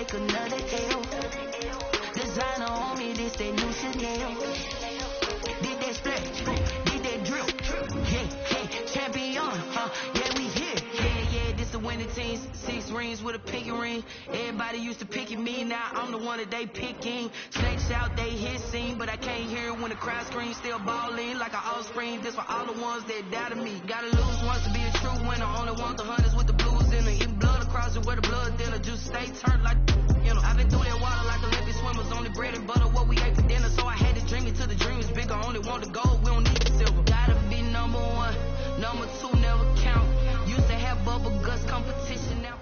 take another L. Designer on me, this that new Chanel. Did that splash, did that drip. Yeah, champion, yeah, we here. Yeah, this the winning teams. 6 rings with a pinky ring. Everybody used to picking me, now I'm the one that they picking. Snakes out, they hit scene, but I can't hear it when the crowd screams. Still balling like an offspring. This for all the ones that doubted me. Gotta lose once to be a true winner. Only want the hunters with the blues in it. Eating blood across it where the blood dinner. Juice stay turned like, you know. I've been through that water like Olympic swimmers. Only bread and butter, what we ate for dinner. So I had to dream it till the dream is bigger. Only want the gold, we don't need the silver. Gotta be number 1, number 2 never count. Used to have bubble guts competition now.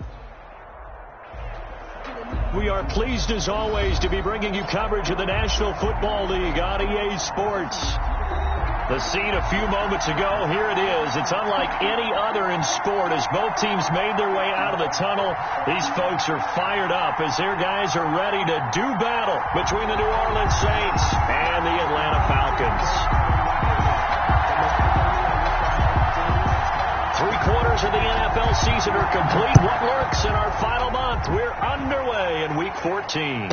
We are pleased as always to be bringing you coverage of the National Football League on EA Sports. The scene a few moments ago, here it is. It's unlike any other in sport as both teams made their way out of the tunnel. These folks are fired up as their guys are ready to do battle between the New Orleans Saints and the Atlanta Falcons. 3/4 of the NFL season are complete. What lurks in our final month? We're underway in Week 14.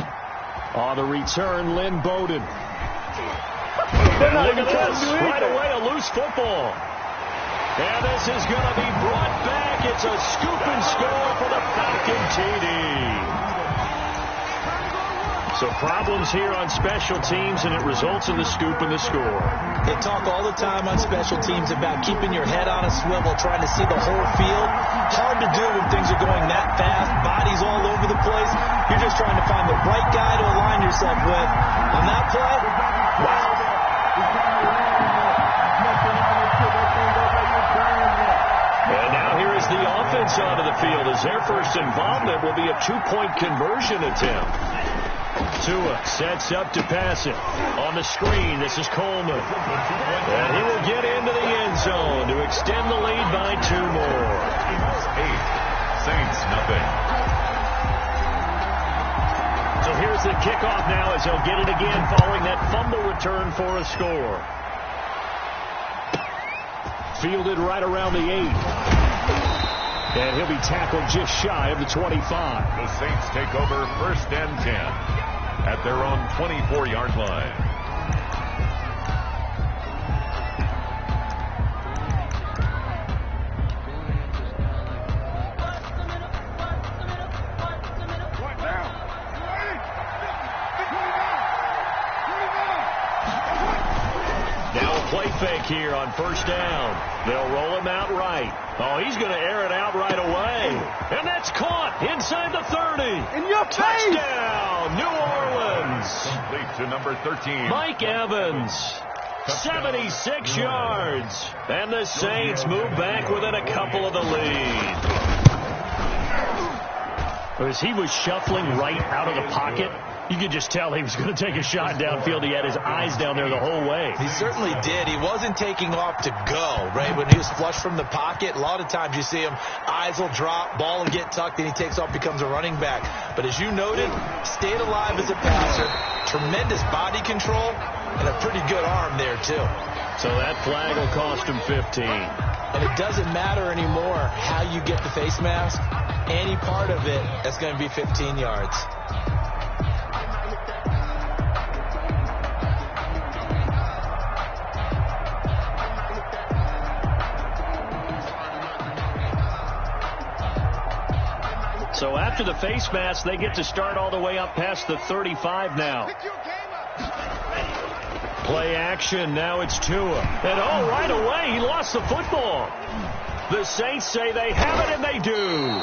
On the return, Lynn Bowden. And look at this. Right away, a loose football. And this is going to be brought back. It's a scoop and score for the Falcon TD. So problems here on special teams, and it results in the scoop and the score. They talk all the time on special teams about keeping your head on a swivel, trying to see the whole field. Hard to do when things are going that fast, bodies all over the place. You're just trying to find the right guy to align yourself with. On that play, wow. And now here is the offense onto the field as their first involvement will be a 2-point conversion attempt. Tua sets up to pass it. On the screen, this is Coleman. And he will get into the end zone to extend the lead by 2 more. 8, Saints nothing. So here's the kickoff now as they'll get it again following that fumble return for a score. Fielded right around the 8. And he'll be tackled just shy of the 25. The Saints take over 1st and 10 at their own 24-yard line. Play fake here on 1st down. They'll roll him out right. Oh, he's going to air it out right away. And that's caught inside the 30. In your face! Touchdown, New Orleans. Complete to number 13. Mike Evans. 76 yards. And the Saints move back within a couple of the lead. As he was shuffling right out of the pocket, you could just tell he was going to take a shot downfield. He had his eyes down there the whole way. He certainly did. He wasn't taking off to go, right? When he was flush from the pocket, a lot of times you see him, eyes will drop, ball will get tucked, and he takes off, becomes a running back. But as you noted, stayed alive as a passer, tremendous body control, and a pretty good arm there, too. So that flag will cost him 15. And it doesn't matter anymore how you get the face mask. Any part of it, that's going to be 15 yards. So after the face mask, they get to start all the way up past the 35 now. Play action. Now it's Tua. And right away, he lost the football. The Saints say they have it, and they do.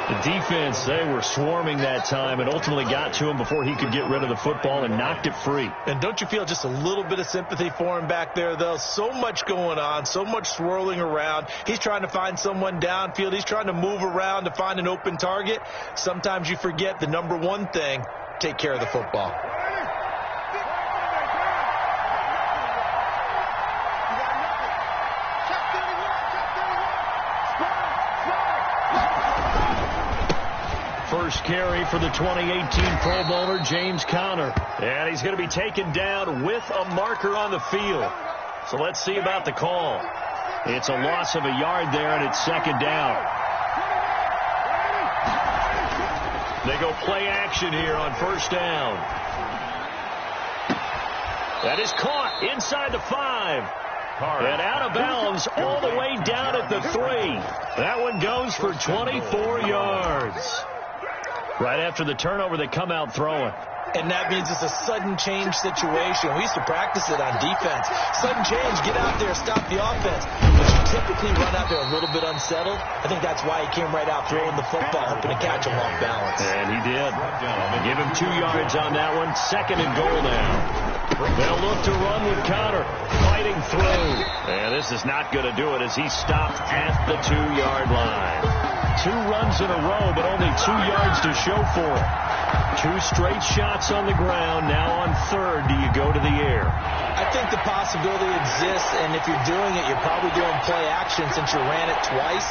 The defense, they were swarming that time and ultimately got to him before he could get rid of the football and knocked it free. And don't you feel just a little bit of sympathy for him back there, though? So much going on, so much swirling around. He's trying to find someone downfield. He's trying to move around to find an open target. Sometimes you forget the number one thing, take care of the football. First carry for the 2018 Pro Bowler, James Conner. And he's going to be taken down with a marker on the field. So let's see about the call. It's a loss of a yard there, and it's second down. They go play action here on first down. That is caught inside the 5. And out of bounds all the way down at the 3. That one goes for 24 yards. Right after the turnover, they come out throwing. And that means it's a sudden change situation. We used to practice it on defense. Sudden change, get out there, stop the offense. But you typically run out there a little bit unsettled. I think that's why he came right out throwing the football, hoping to catch him off balance. And he did. Give him 2 yards on that one. 2nd and goal now. They'll look to run with Connor, fighting through. And this is not going to do it as he stopped at the 2-yard line. 2 runs in a row, but only 2 yards to show for it. 2 straight shots on the ground. Now on 3rd, do you go to the air? I think the possibility exists, and if you're doing it, you're probably doing play action since you ran it twice.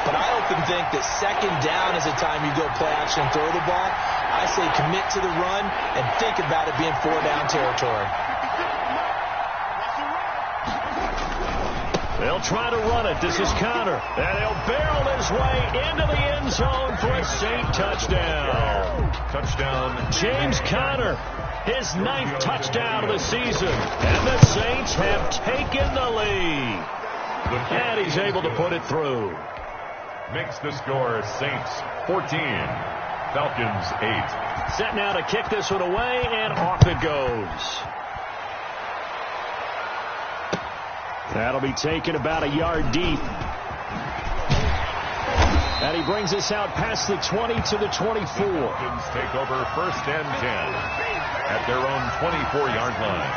But I often think that 2nd down is the time you go play action and throw the ball. I say commit to the run and think about it being 4-down territory. They'll try to run it. This is Connor. And he'll barrel his way into the end zone for a Saint touchdown. Touchdown. James Conner, his 9th touchdown of the season. And the Saints have taken the lead. And he's able to put it through. Makes the score Saints 14, Falcons 8. Set now to kick this one away, and off it goes. That'll be taken about a yard deep. And he brings us out past the 20 to the 24. Falcons take over 1st and 10 at their own 24-yard line.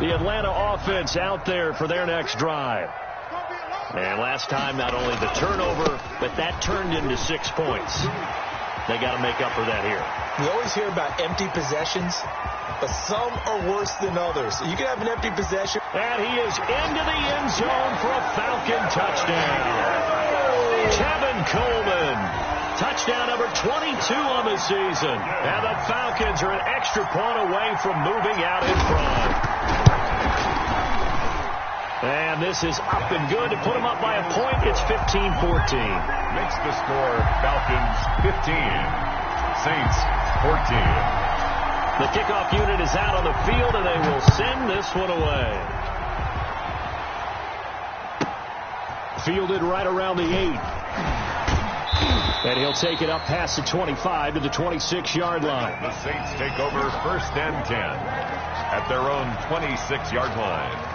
The Atlanta offense out there for their next drive. And last time, not only the turnover, but that turned into 6 points. They got to make up for that here. We always hear about empty possessions, but some are worse than others. You can have an empty possession. And he is into the end zone for a Falcon touchdown. Kevin Coleman. Touchdown number 22 on the season. And the Falcons are an extra point away from moving out in front. And this is up and good to put them up by a point. It's 15-14. Makes the score Falcons 15, Saints 14. The kickoff unit is out on the field, and they will send this one away. Fielded right around the 8. And he'll take it up past the 25 to the 26-yard line. The Saints take over 1st and 10 at their own 26-yard line.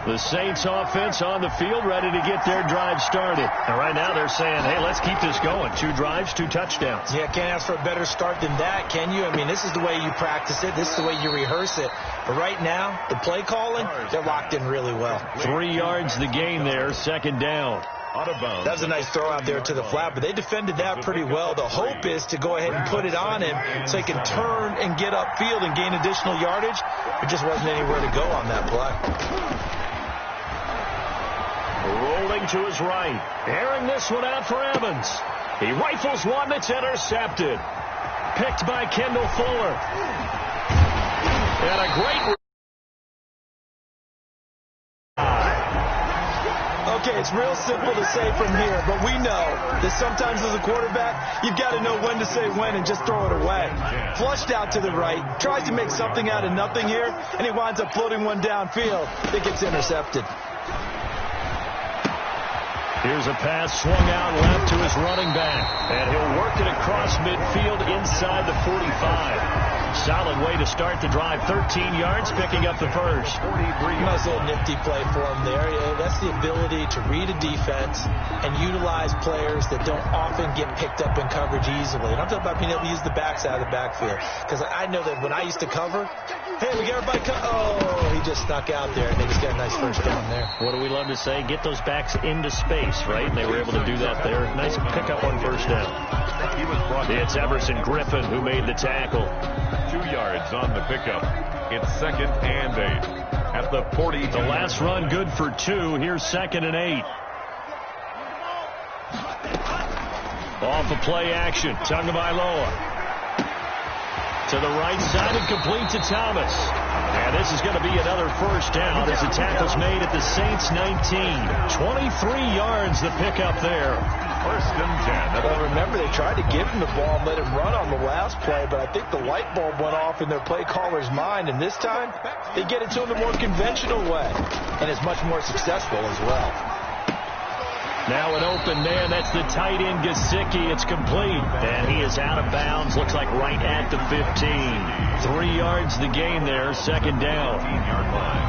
The Saints offense on the field, ready to get their drive started. And right now they're saying, hey, let's keep this going. 2 drives, 2 touchdowns. Yeah, can't ask for a better start than that, can you? I mean, this is the way you practice it. This is the way you rehearse it. But right now, the play calling, they're locked in really well. 3 yards the gain there, 2nd down. That was a nice throw out there to the flat, but they defended that pretty well. The hope is to go ahead and put it on him so he can turn and get upfield and gain additional yardage. There just wasn't anywhere to go on that play. Rolling to his right. Airing this one out for Evans. He rifles one that's intercepted. Picked by Kendall Fuller. And a great... Okay, it's real simple to say from here, but we know that sometimes as a quarterback, you've got to know when to say when and just throw it away. Flushed out to the right, tries to make something out of nothing here, and he winds up floating one downfield that gets intercepted. Here's a pass swung out left to his running back. And he'll work it across midfield inside the 45. Solid way to start the drive. 13 yards, picking up the first. 43. Nice little nifty play for him there. Yeah, that's the ability to read a defense and utilize players that don't often get picked up in coverage easily. And I'm talking about being able to use the backside of the backfield. Because I know that when I used to cover, hey, we got everybody oh, he just snuck out there, and they just got a nice first down there. What do we love to say? Get those backs into space, right? And they were able to do that there. Nice pickup on first down. It's Everson Griffin who made the tackle. 2 yards on the pickup. It's 2nd and 8 at the 40. The last run good for 2. Here's 2nd and 8. Off of play action. Tagovailoa. To the right side and complete to Thomas. And this is going to be another first down as the tackle's made at the Saints 19. 23 yards the pickup there. First and 10. Well, remember, they tried to give him the ball and let him run on the last play, but I think the light bulb went off in their play caller's mind, and this time they get it to him the more conventional way, and it's much more successful as well. Now an open man. That's the tight end, Gesicki. It's complete. And he is out of bounds. Looks like right at the 15. 3 yards the gain there. Second down. 15-yard line.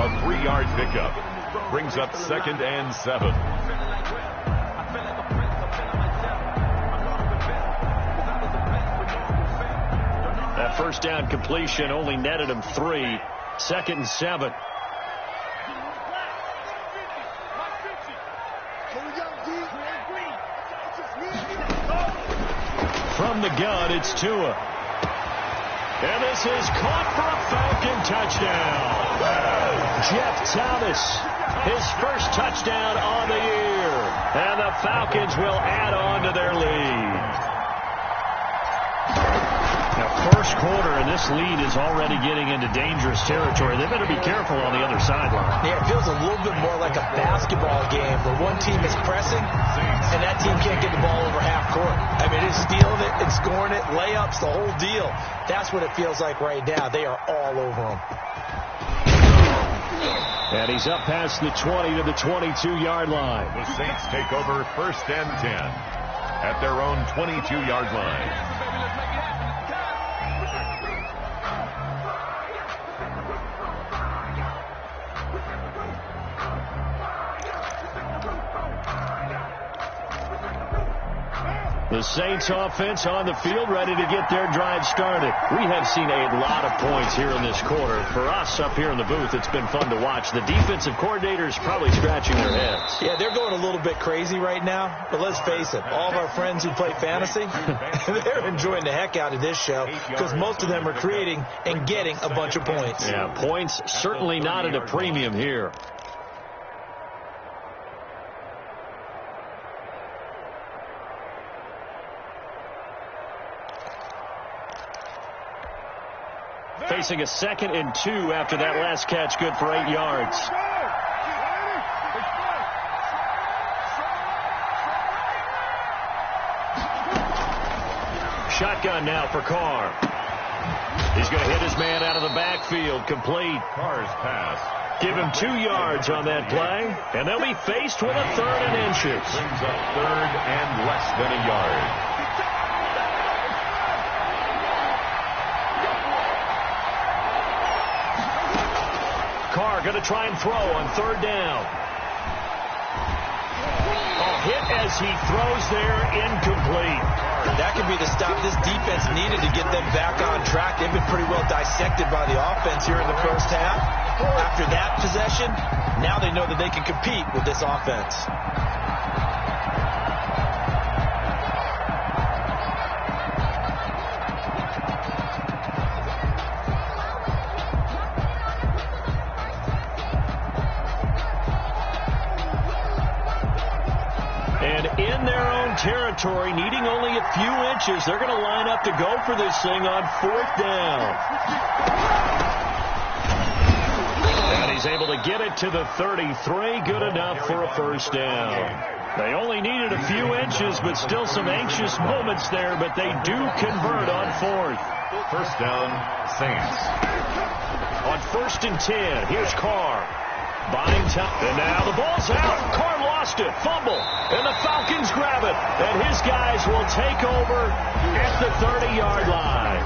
A 3-yard pickup. Brings up 2nd and 7. That first down completion only netted him 3. 2nd and 7. From the gun, it's Tua. And this is caught for a Falcon touchdown. Jeff Thomas, his first touchdown on the year. And the Falcons will add on to their lead. Now, first quarter, and this lead is already getting into dangerous territory. They better be careful on the other sideline. Yeah, it feels a little bit more like a basketball game where one team is pressing and that team can't get the ball over half court. I mean, it's stealing it, it's scoring it, layups, the whole deal. That's what it feels like right now. They are all over them. And he's up past the 20 to the 22-yard line. The Saints take over 1st and 10 at their own 22-yard line. The Saints offense on the field, ready to get their drive started. We have seen a lot of points here in this quarter. For us up here in the booth, it's been fun to watch. The defensive coordinators probably scratching their heads. Yeah, they're going a little bit crazy right now. But let's face it, all of our friends who play fantasy, they're enjoying the heck out of this show because most of them are creating and getting a bunch of points. Yeah, points certainly not at a premium here. Facing a 2nd and 2 after that last catch, good for 8 yards. Shotgun now for Carr. He's going to hit his man out of the backfield, complete. Carr's pass. Give him 2 yards on that play, and they'll be faced with a 3rd and inches. Brings up 3rd and less than a yard. Carr going to try and throw on 3rd down. A hit as he throws there, incomplete. That could be the stop this defense needed to get them back on track. They've been pretty well dissected by the offense here in the first half. After that possession, now they know that they can compete with this offense. Territory, needing only a few inches. They're going to line up to go for this thing on 4th down. And he's able to get it to the 33. Good enough for a first down. They only needed a few inches, but still some anxious moments there, but they do convert on 4th. First down, Saints. On 1st and 10, here's Carr. Buying time. And now the ball's out. Carr lost it. Fumble. And the Falcons grab it. And his guys will take over at the 30-yard line.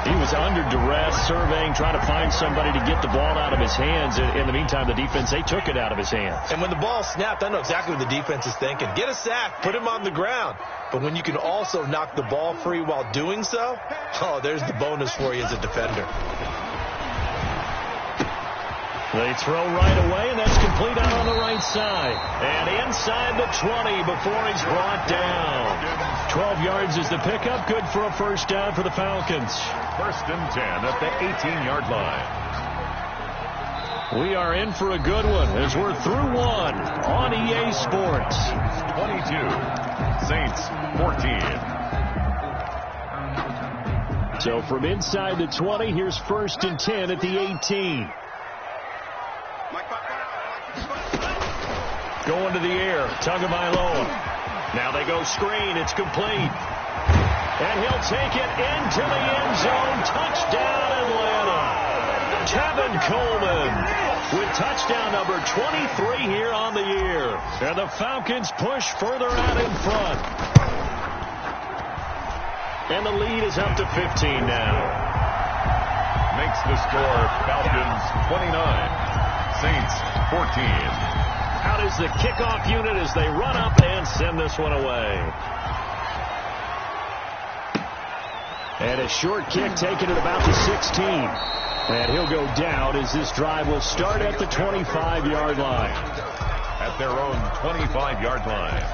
He was under duress, surveying, trying to find somebody to get the ball out of his hands. In the meantime, the defense, they took it out of his hands. And when the ball snapped, I know exactly what the defense is thinking. Get a sack. Put him on the ground. But when you can also knock the ball free while doing so, oh, there's the bonus for you as a defender. They throw right away, and that's complete out on the right side. And inside the 20 before he's brought down. 12 yards is the pickup. Good for a first down for the Falcons. 1st and 10 at the 18-yard line. We are in for a good one as we're through one on EA Sports. 22, Saints 14. So from inside the 20, here's 1st and 10 at the 18. Going to the air, Tagovailoa. Now they go screen, it's complete. And he'll take it into the end zone. Touchdown, Atlanta. Tevin Coleman with touchdown number 23 here on the year. And the Falcons push further out in front. And the lead is up to 15 now. Makes the score Falcons 29, Saints 14. Out is the kickoff unit as they run up and send this one away. And a short kick taken at about the 16. And he'll go down as this drive will start at the 25-yard line. At their own 25-yard line.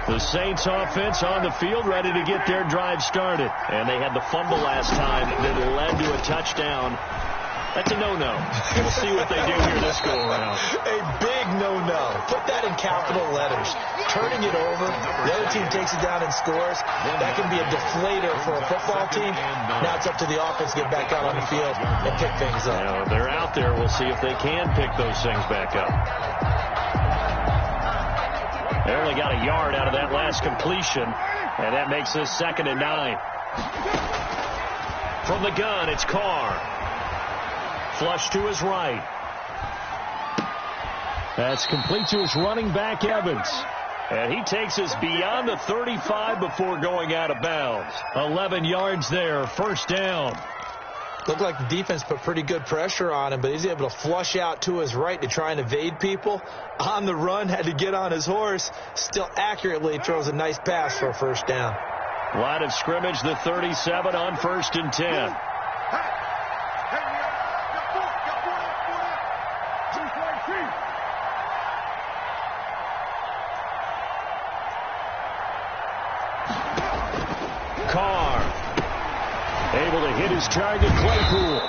The Saints offense on the field ready to get their drive started. And they had the fumble last time that led to a touchdown. That's a no-no. We'll see what they do here this go-around. A big no-no. Put that in capital letters. Turning it over, the other team takes it down and scores. That can be a deflator for a football team. Now it's up to the offense to get back out on the field and pick things up. You know, they're out there. We'll see if they can pick those things back up. They only got a yard out of that last completion, and that makes this 2nd and 9. From the gun, it's Carr. Flush to his right. That's complete to his running back, Evans. And he takes us beyond the 35 before going out of bounds. 11 yards there, 1st down. Looked like the defense put pretty good pressure on him, but he's able to flush out to his right to try and evade people. On the run, had to get on his horse. Still accurately throws a nice pass for a 1st down. Line of scrimmage, the 37 on 1st and 10. Carr able to hit his target, Claypool.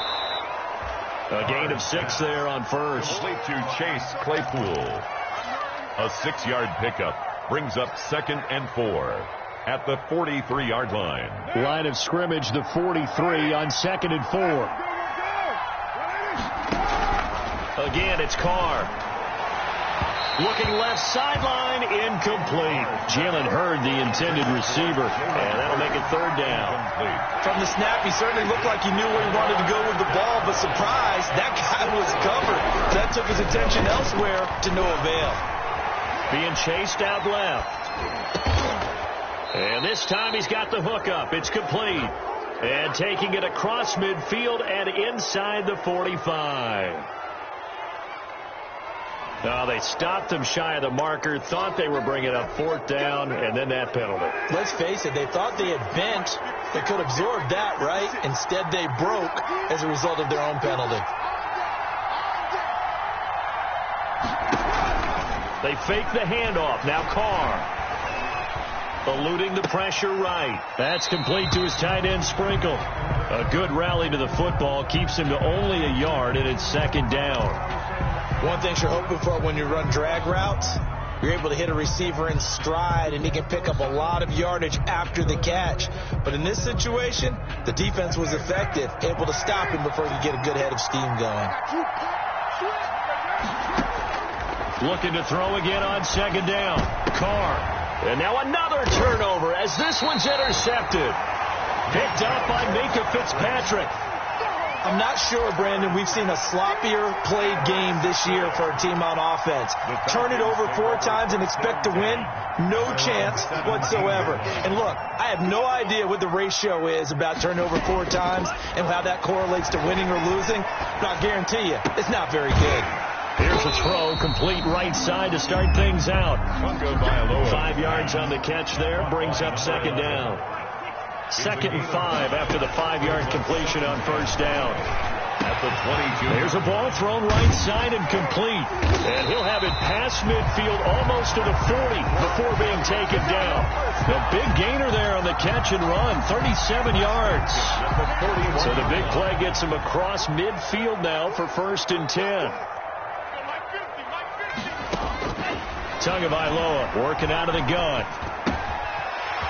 A gain of 6 there on 1st. Complete to Chase Claypool. A 6-yard pickup brings up 2nd and 4 at the 43-yard line. Line of scrimmage, the 43 on 2nd and 4. Again, it's Carr. Looking left sideline, incomplete. Jalen Hurd, the intended receiver, and that'll make it 3rd down. From the snap, he certainly looked like he knew where he wanted to go with the ball, but surprise, that guy was covered. That took his attention elsewhere to no avail. Being chased out left. And this time he's got the hook up. It's complete. And taking it across midfield and inside the 45. No, they stopped him shy of the marker, thought they were bringing up 4th down, and then that penalty. Let's face it, they thought they had bent. They could absorb that, right? Instead, they broke as a result of their own penalty. They fake the handoff. Now Carr. Eluding the pressure right. That's complete to his tight end, Sprinkle. A good rally to the football keeps him to only a yard, and it's 2nd down. One thing you're hoping for when you run drag routes, you're able to hit a receiver in stride, and he can pick up a lot of yardage after the catch. But in this situation, the defense was effective, able to stop him before he could get a good head of steam going. Looking to throw again on 2nd down. Carr. And now another turnover as this one's intercepted. Picked up by Minkah Fitzpatrick. I'm not sure, Brandon, we've seen a sloppier played game this year for a team on offense. Turn it over 4 times and expect to win? No chance whatsoever. And look, I have no idea what the ratio is about turning over 4 times and how that correlates to winning or losing. But I'll guarantee you, it's not very good. Here's a throw, complete right side to start things out. 5 yards on the catch there, brings up 2nd down. 2nd and 5 after the 5-yard completion on 1st down. At the 22. There's a ball thrown right side and complete. And he'll have it past midfield almost to the 40 before being taken down. A big gainer there on the catch and run, 37 yards. So the big play gets him across midfield now for 1st and 10. Tagovailoa working out of the gun.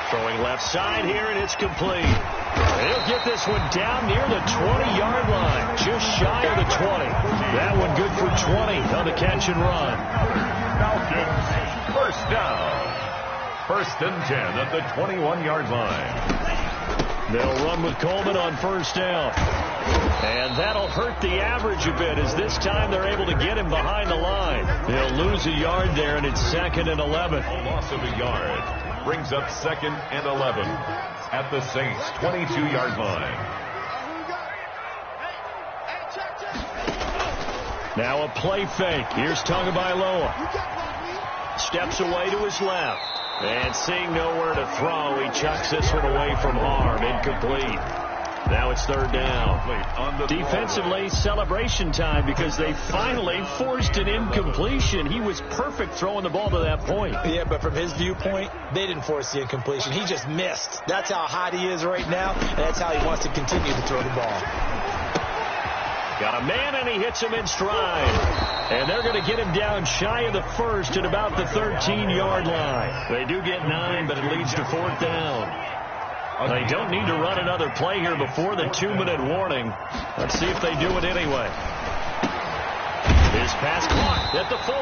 Throwing left side here, and it's complete. He'll get this one down near the 20-yard line, just shy of the 20. That one good for 20 on the catch and run. Falcons, first down. First and 10 at the 21-yard line. They'll run with Coleman on first down. And that'll hurt the average a bit, as this time they're able to get him behind the line. They'll lose a yard there, and it's 2nd and 11. A loss of a yard brings up 2nd and 11 at the Saints' 22-yard line. Now a play fake. Here's Tagovailoa. Steps away to his left. And seeing nowhere to throw, he chucks this one away from harm. Incomplete. Now it's 3rd down. Defensively, celebration time, because they finally forced an incompletion. He was perfect throwing the ball to that point. Yeah, but from his viewpoint, they didn't force the incompletion. He just missed. That's how hot he is right now, and that's how he wants to continue to throw the ball. Got a man, and he hits him in stride. And they're going to get him down shy of the 1st at about the 13-yard line. They do get 9, but it leads to 4th down. They don't need to run another play here before the 2-minute warning. Let's see if they do it anyway. His pass caught at the 4.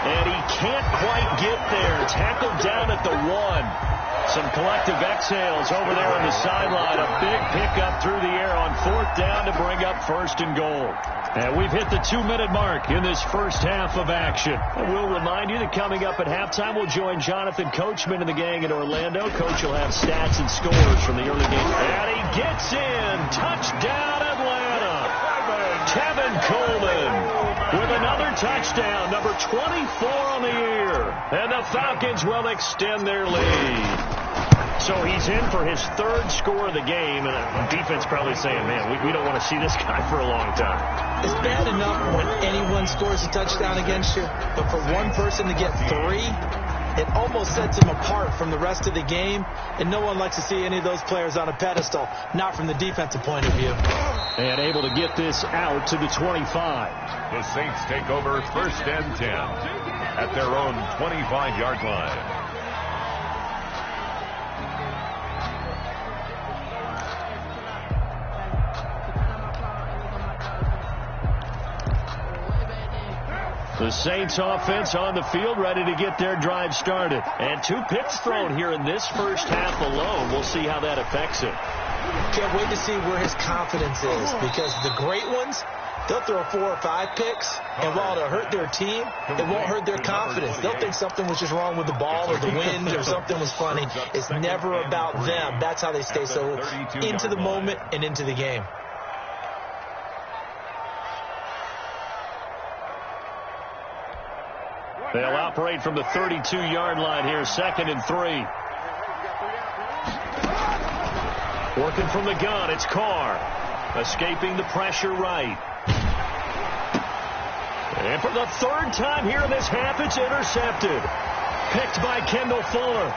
And he can't quite get there. Tackled down at the 1. Some collective exhales over there on the sideline. A big pickup through the air on 4th down to bring up 1st and goal. And we've hit the 2-minute mark in this first half of action. And we'll remind you that coming up at halftime, we'll join Jonathan Coachman and the gang in Orlando. Coach will have stats and scores from the early game. And he gets in. Touchdown, Atlanta. Tevin Coleman with another touchdown, number 24 on the year. And the Falcons will extend their lead. So he's in for his 3rd score of the game, and the defense probably saying, man, we don't want to see this guy for a long time. It's bad enough when anyone scores a touchdown against you, but for one person to get 3, it almost sets him apart from the rest of the game, and no one likes to see any of those players on a pedestal, not from the defensive point of view. And able to get this out to the 25. The Saints take over 1st and 10 at their own 25-yard line. The Saints offense on the field, ready to get their drive started. And 2 picks thrown here in this first half alone. We'll see how that affects him. Can't wait to see where his confidence is, because the great ones, they'll throw 4 or 5 picks, and while it'll hurt their team, it won't hurt their confidence. They'll think something was just wrong with the ball or the wind or something was funny. It's never about them. That's how they stay so into the moment and into the game. They'll operate from the 32-yard line here, 2nd and 3. Working from the gun, it's Carr. Escaping the pressure right. And for the 3rd time here in this half, it's intercepted. Picked by Kendall Fuller.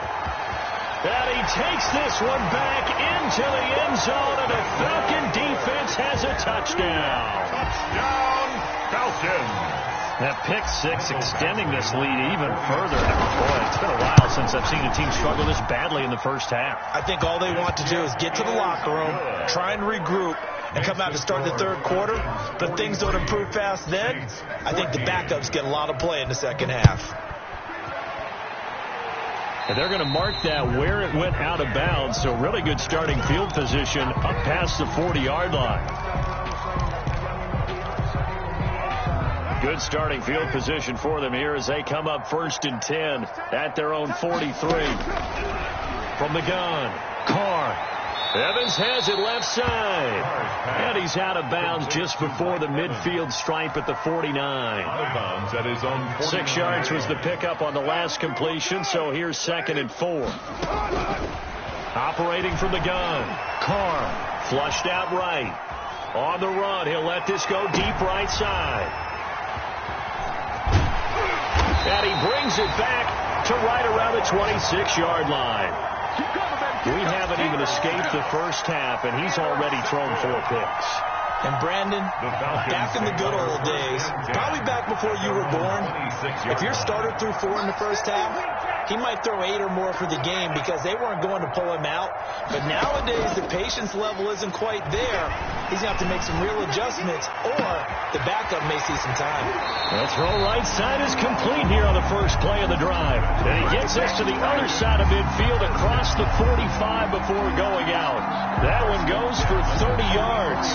And he takes this one back into the end zone, and the Falcon defense has a touchdown. Touchdown, Falcons. That pick 6 extending this lead even further. Boy, it's been a while since I've seen a team struggle this badly in the first half. I think all they want to do is get to the locker room, try and regroup, and come out to start the 3rd quarter. But things don't improve fast then. I think the backups get a lot of play in the 2nd half. And they're going to mark that where it went out of bounds. So really good starting field position up past the 40-yard line. Good starting field position for them here as they come up 1st and 10 at their own 43. From the gun, Carr. Evans has it left side. And he's out of bounds just before the midfield stripe at the 49. Out of bounds at his own 49. 6 yards was the pickup on the last completion, so here's 2nd and 4. Operating from the gun, Carr. Flushed out right. On the run, he'll let this go deep right side. And he brings it back to right around the 26-yard line. We haven't even escaped the first half, and he's already thrown 4 picks. And Brandon, back in the good old days, probably back before you were born, if your starter threw 4 in the first half, he might throw 8 or more for the game because they weren't going to pull him out. But nowadays, the patience level isn't quite there. He's going to have to make some real adjustments, or the backup may see some time. The throw right side is complete here on the first play of the drive. And he gets us to the other side of midfield across the 45 before going out. That one goes for 30 yards.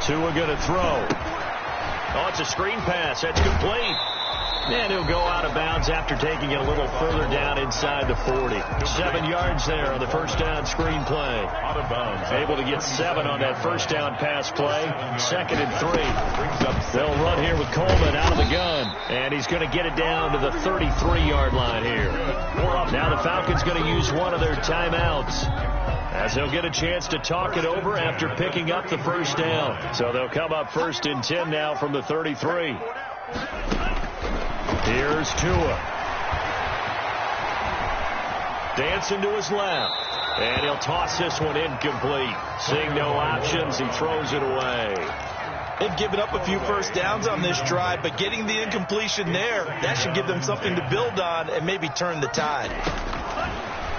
Tua going to throw. Oh, it's a screen pass. That's complete. And he'll go out of bounds after taking it a little further down inside the 40. 7 yards there on the first down screen play. Out of bounds. Able to get 7 on that first down pass play. 2nd and 3. They'll run here with Coleman out of the gun. And he's going to get it down to the 33-yard line here. Now the Falcons going to use one of their timeouts, as they'll get a chance to talk it over after picking up the first down. So they'll come up 1st and 10 now from the 33. Here's Tua. Dancing to his left. And he'll toss this one incomplete. Seeing no options, he throws it away. They've given up a few first downs on this drive, but getting the incompletion there, that should give them something to build on and maybe turn the tide.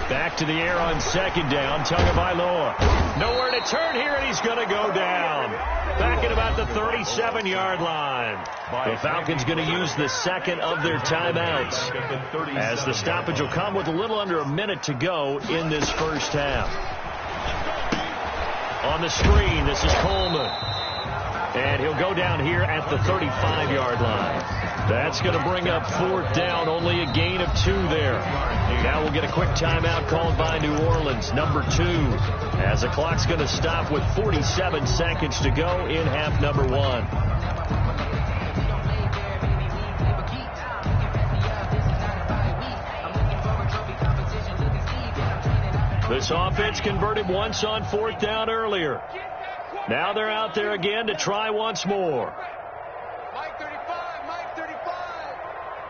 Back to the air on 2nd down. Tagovailoa. Nowhere to turn here, and he's going to go down. Back at about the 37-yard line. The Falcons going to use the 2nd of their timeouts, as the stoppage will come with a little under a minute to go in this first half. On the screen, this is Coleman. And he'll go down here at the 35-yard line. That's going to bring up 4th down, only a gain of 2 there. Now we'll get a quick timeout called by New Orleans, number 2, as the clock's going to stop with 47 seconds to go in half number 1. This offense converted once on 4th down earlier. Now they're out there again to try once more. Mike 35, Mike 35.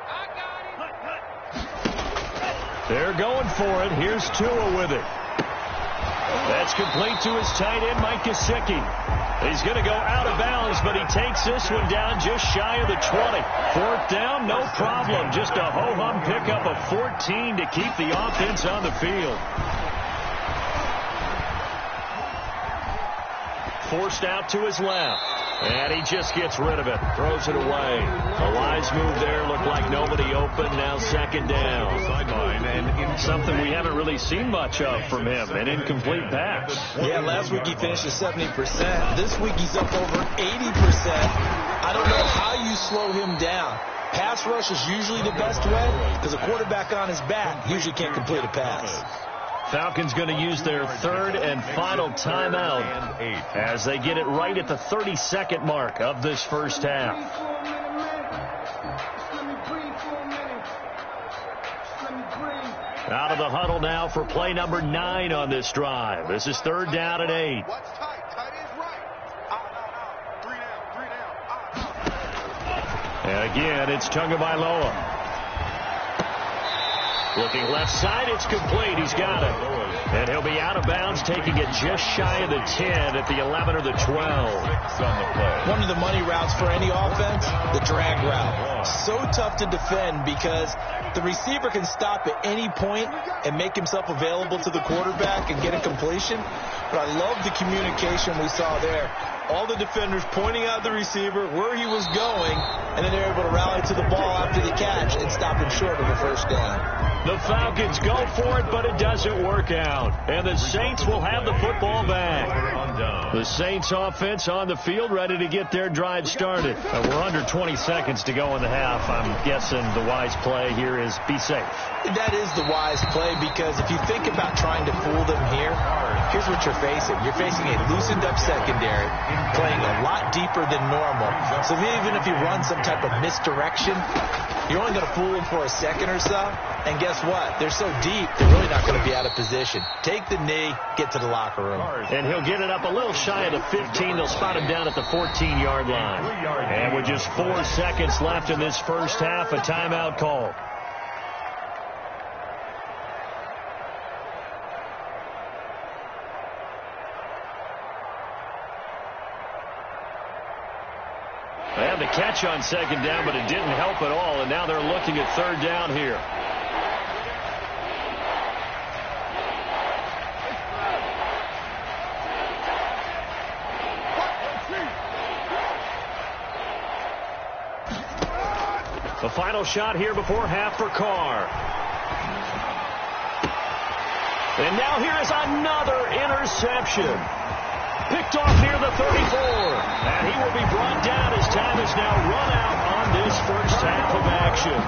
I got him. They're going for it. Here's Tua with it. That's complete to his tight end, Mike Gesicki. He's going to go out of bounds, but he takes this one down just shy of the 20. 4th down, no problem. Just a ho-hum pickup of 14 to keep the offense on the field. Forced out to his left. And he just gets rid of it. Throws it away. A wise move there. Looked like nobody open. Now 2nd down. Sideline and something we haven't really seen much of from him. An incomplete pass. Yeah, last week he finished at 70%. This week he's up over 80%. I don't know how you slow him down. Pass rush is usually the best way, because a quarterback on his back usually can't complete a pass. Falcons going to use their 3rd and final timeout as they get it right at the 32nd mark of this first half. Out of the huddle now for play number 9 on this drive. This is 3rd down and 8. What's tight? Tight is right. 3 down. And again, it's Tagovailoa. Looking left side, it's complete. He's got it. And he'll be out of bounds, taking it just shy of the 10 at the 11 or the 12. One of the money routes for any offense, the drag route. So tough to defend because the receiver can stop at any point and make himself available to the quarterback and get a completion. But I love the communication we saw there. All the defenders pointing out the receiver where he was going, and then they're able to rally to the ball after the catch and stop him short of a first down. The Falcons go for it, but it doesn't work out. And the Saints will have the football back. The Saints offense on the field, ready to get their drive started. We're under 20 seconds to go in the half. I'm guessing the wise play here is be safe. That is the wise play, because if you think about trying to fool them here, here's what you're facing. You're facing a loosened up secondary, playing a lot deeper than normal. So even if you run some type of misdirection, you're only going to fool them for a second or so. And guess what? They're so deep, they're really not going to be out of position. Take the knee, get to the locker room. And he'll get it up a little shy of the 15. They'll spot him down at the 14-yard line. And with just 4 seconds left in this first half, a timeout call. the catch on second down, but it didn't help at all, and now they're looking at third down here. The final shot here before half for Carr. And now here is another interception. Picked off near the 34. And he will be brought down as time is now run out on this first half of action.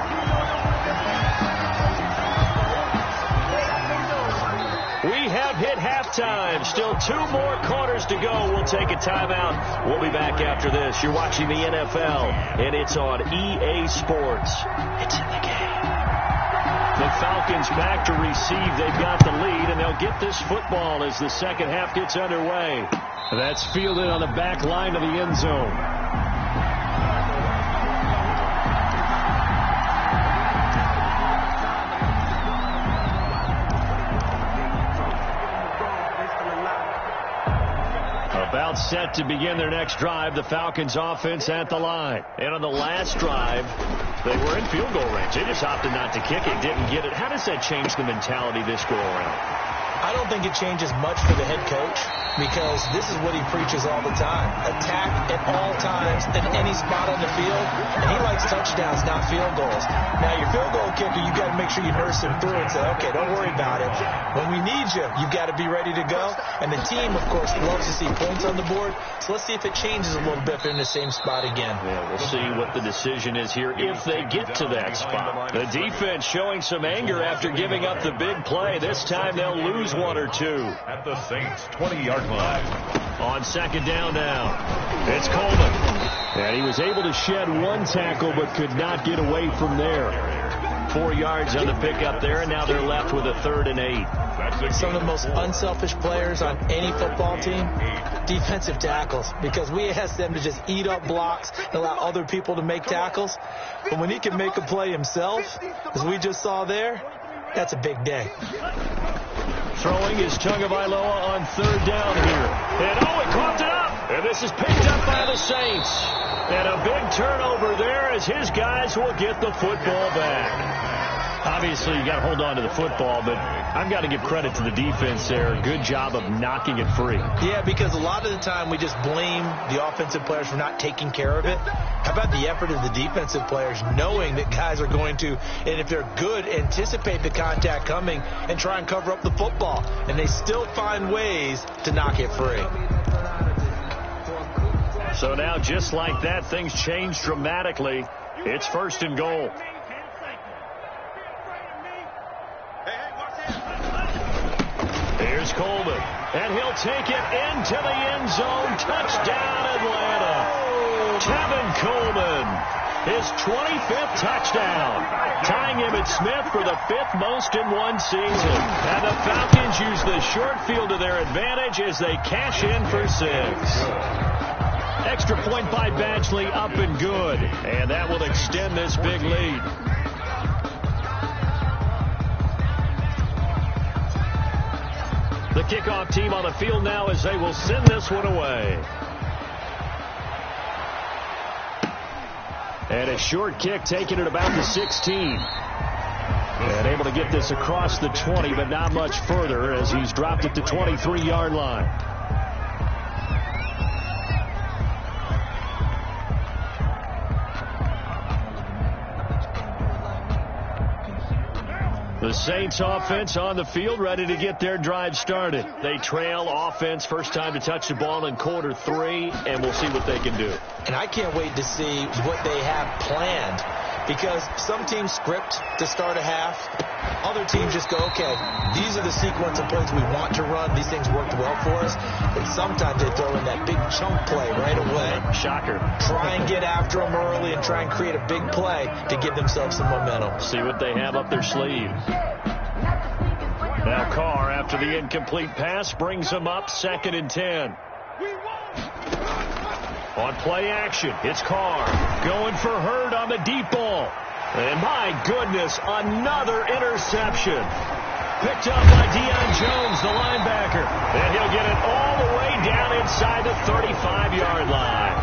We have hit halftime. Still 2 more quarters to go. We'll take a timeout. We'll be back after this. You're watching the NFL, and it's on EA Sports. It's in the game. The Falcons back to receive. They've got the lead, and they'll get this football as the second half gets underway. That's fielded on the back line of the end zone. About set to begin their next drive, the Falcons offense at the line. And on the last drive, they were in field goal range. They just opted not to kick it, didn't get it. How does that change the mentality this go around? I don't think it changes much for the head coach, because this is what he preaches all the time. Attack at all times in any spot on the field. And he likes touchdowns, not field goals. Now, your field goal kicker, you've got to make sure you nurse him through and say, okay, don't worry about it. When we need you, you've got to be ready to go. And the team, of course, loves to see points on the board. So let's see if it changes a little bit if they're in the same spot again. Yeah, we'll see what the decision is here if they get to that spot. The defense showing some anger after giving up the big play. This time they'll lose 1 or 2. At the Saints' 20-yard line. On second down now, it's Coleman. And he was able to shed 1 tackle but could not get away from there. 4 yards on the pickup there, and now they're left with a 3rd and 8. Some of the most unselfish players on any football team, defensive tackles, because we ask them to just eat up blocks and allow other people to make tackles. But when he can make a play himself, as we just saw there, that's a big day. Throwing is Tagovailoa on 3rd down here. And he coughed it up. And this is picked up by the Saints. And a big turnover there as his guys will get the football back. Obviously, you got to hold on to the football, but I've got to give credit to the defense there. Good job of knocking it free. Yeah, because a lot of the time we just blame the offensive players for not taking care of it. How about the effort of the defensive players knowing that guys are going to, and if they're good, anticipate the contact coming and try and cover up the football. And they still find ways to knock it free. So now, just like that, things change dramatically. It's 1st and goal. Here's Coleman, and he'll take it into the end zone. Touchdown, Atlanta. Tevin Coleman, his 25th touchdown, tying Emmitt Smith for the 5th most in 1 season. And the Falcons use the short field to their advantage as they cash in for 6. Extra point by Badgley, up and good. And that will extend this big lead. The kickoff team on the field now as they will send this one away. And a short kick taken at about the 16. And able to get this across the 20, but not much further as he's dropped it to 23-yard line. The Saints offense on the field, ready to get their drive started. They trail offense, first time to touch the ball in quarter 3, and we'll see what they can do. And I can't wait to see what they have planned, because some teams script to start a half. Other teams just go, okay, these are the sequence of plays we want to run. These things worked well for us. But sometimes they throw in that big chunk play right away. Shocker. Try and get after them early and try and create a big play to give themselves some momentum. See what they have up their sleeve. Now Carr, after the incomplete pass, brings them up 2nd and 10. On play action, it's Carr going for Hurd on the deep ball. And my goodness, another interception. Picked up by Deion Jones, the linebacker. And he'll get it all the way down inside the 35-yard line.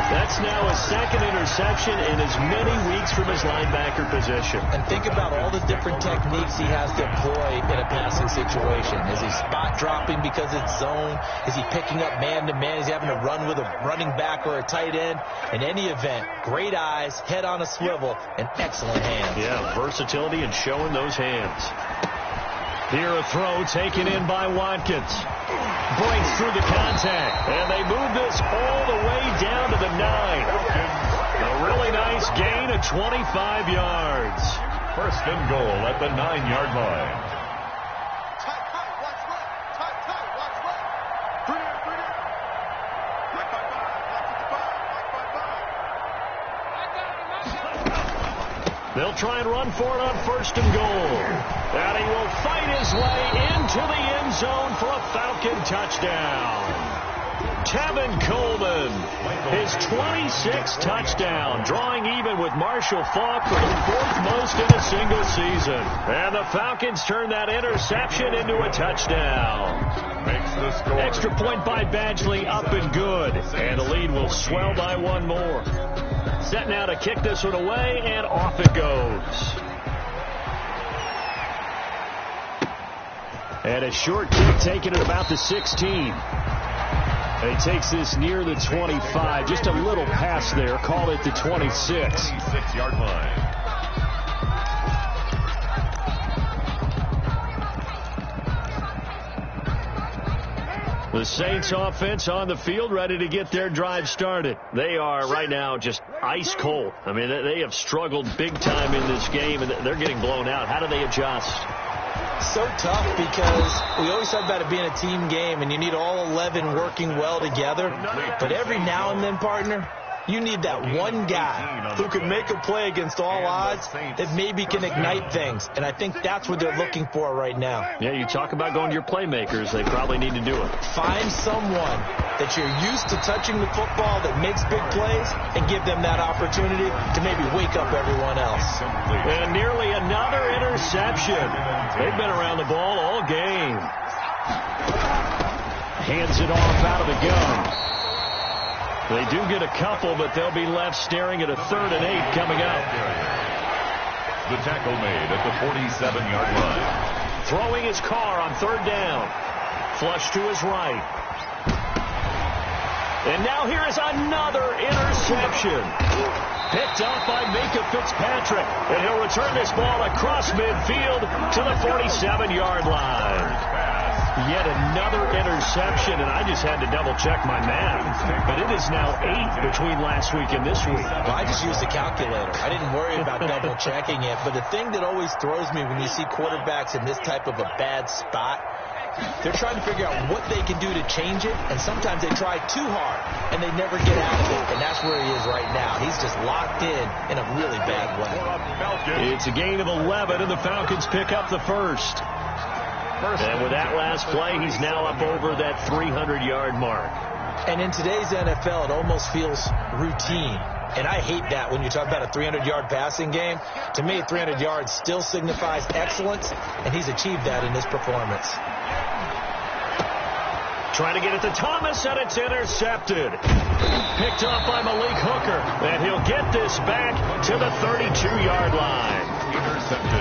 That's now his second interception in as many weeks from his linebacker position. And think about all the different techniques he has to employ in a passing situation. Is he spot dropping because it's zone? Is he picking up man-to-man? Is he having to run with a running back or a tight end? In any event, great eyes, head on a swivel, and excellent hands. Yeah, versatility and showing those hands. Here a throw taken in by Watkins. Breaks through the contact. And they move this all the way down to the 9. A really nice gain of 25 yards. First and goal at the 9-yard line. Tight, watch left. Tight, watch left. 3 down. Black by 5. They'll try and run for it on first and goal. And he will fight his way into the end zone for a Falcon touchdown. Tevin Coleman, his 26th touchdown, drawing even with Marshall Faulk for the 4th most in a single season. And the Falcons turn that interception into a touchdown. Makes the score. Extra point by Badgley, up and good. And the lead will swell by one more. Set now to kick this one away, and off it goes. And a short kick taken at about the 16. And he takes this near the 25. Just a little pass there. Call it the 26. 26-yard line. The Saints offense on the field, ready to get their drive started. They are right now just ice cold. I mean, they have struggled big time in this game, and they're getting blown out. How do they adjust? So tough because we always talk about it being a team game, and you need all 11 working well together. But every now and then, partner, you need that one guy who can make a play against all odds that maybe can ignite things. And I think that's what they're looking for right now. Yeah, you talk about going to your playmakers. They probably need to do it. Find someone that you're used to touching the football that makes big plays and give them that opportunity to maybe wake up everyone else. And nearly another interception. They've been around the ball all game. Hands it off out of the gun. They do get a couple, but they'll be left staring at a 3rd and 8 coming up. The tackle made at the 47-yard line. Throwing his car on 3rd down. Flush to his right. And now here is another interception. Picked up by Minka Fitzpatrick. And he'll return this ball across midfield to the 47-yard line. Yet another interception, and I just had to double-check my math. But it is now 8 between last week and this week. Well, I just used a calculator. I didn't worry about double-checking it. But the thing that always throws me when you see quarterbacks in this type of a bad spot, they're trying to figure out what they can do to change it, and sometimes they try too hard, and they never get out of it. And that's where he is right now. He's just locked in a really bad way. It's a gain of 11, and the Falcons pick up the first. And with that last play, he's now up over that 300-yard mark. And in today's NFL, it almost feels routine. And I hate that when you talk about a 300-yard passing game. To me, 300 yards still signifies excellence, and he's achieved that in this performance. Trying to get it to Thomas, and it's intercepted. Picked off by Malik Hooker, and he'll get this back to the 32-yard line.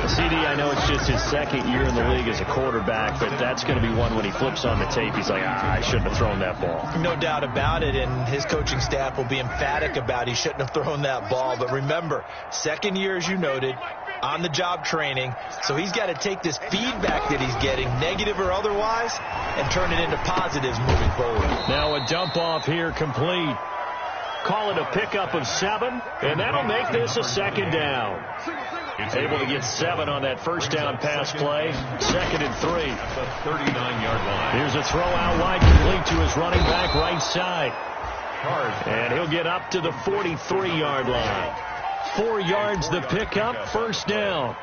CD, I know it's just his 2nd year in the league as a quarterback, but that's going to be one when he flips on the tape. He's like, I shouldn't have thrown that ball. No doubt about it, and his coaching staff will be emphatic about he shouldn't have thrown that ball. But remember, 2nd year, as you noted, on-the-job training, so he's got to take this feedback that he's getting, negative or otherwise, and turn it into positives moving forward. Now a dump-off here complete. Call it a pickup of 7, and that'll make this a 2nd down. Able to get 7 on that first down pass play. 2nd and 3. At the 39-yard line. Here's a throw out wide, complete to his running back right side. And he'll get up to the 43-yard line. 4 yards the pickup, first down.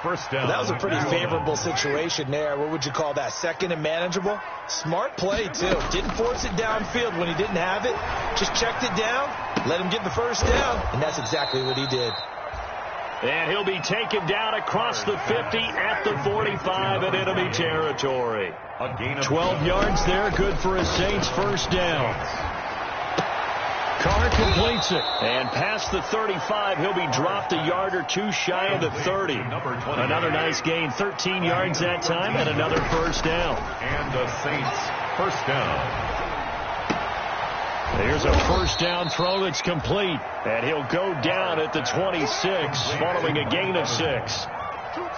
First down. Well, that was a pretty favorable situation there. What would you call that? 2nd and manageable? Smart play, too. Didn't force it downfield when he didn't have it. Just checked it down, let him get the first down, and that's exactly what he did. And he'll be taken down across the 50 at the 45 in enemy territory. 12 yards there, good for a Saints first down. Carr completes it. And past the 35, he'll be dropped a yard or two shy of the 30. Another nice gain, 13 yards that time, and another first down. And the Saints first down. Here's a first down throw that's complete. And he'll go down at the 26, following a gain of 6.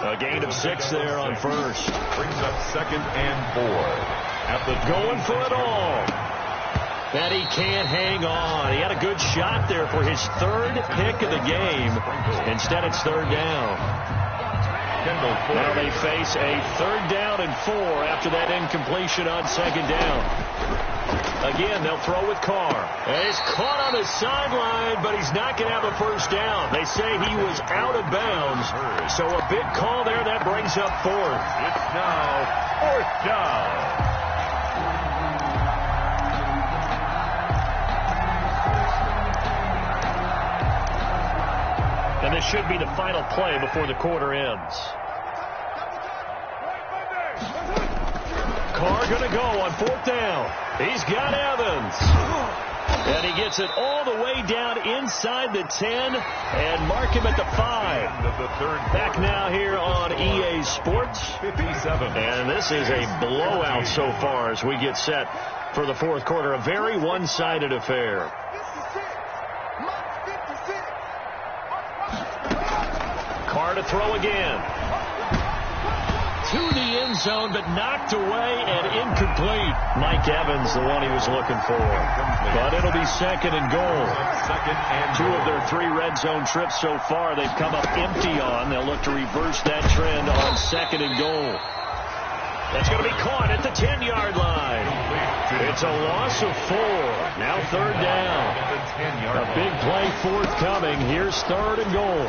A gain of 6 there on first. Brings up 2nd and 4. At the going for it all. And he can't hang on. He had a good shot there for his 3rd pick of the game. Instead, it's 3rd down. Now they face a 3rd down and 4 after that incompletion on 2nd down. Again, they'll throw with Carr. And he's caught on the sideline, but he's not going to have a first down. They say he was out of bounds. So a big call there. That brings up 4th. It's now 4th down. And this should be the final play before the quarter ends. Carr going to go on 4th down. He's got Evans. And he gets it all the way down inside the 10 and mark him at the 5. Back now here on EA Sports. 57. And this is a blowout so far as we get set for the 4th quarter. A very one-sided affair. Carr to throw again. To the end zone, but knocked away and incomplete. Mike Evans, the one he was looking for. But it'll be 2nd and goal. 2nd and 2 of their 3 red zone trips so far they've come up empty on. They'll look to reverse that trend on 2nd and goal. That's going to be caught at the 10-yard line. It's a loss of 4. Now 3rd down. A big play forthcoming. Here's 3rd and goal.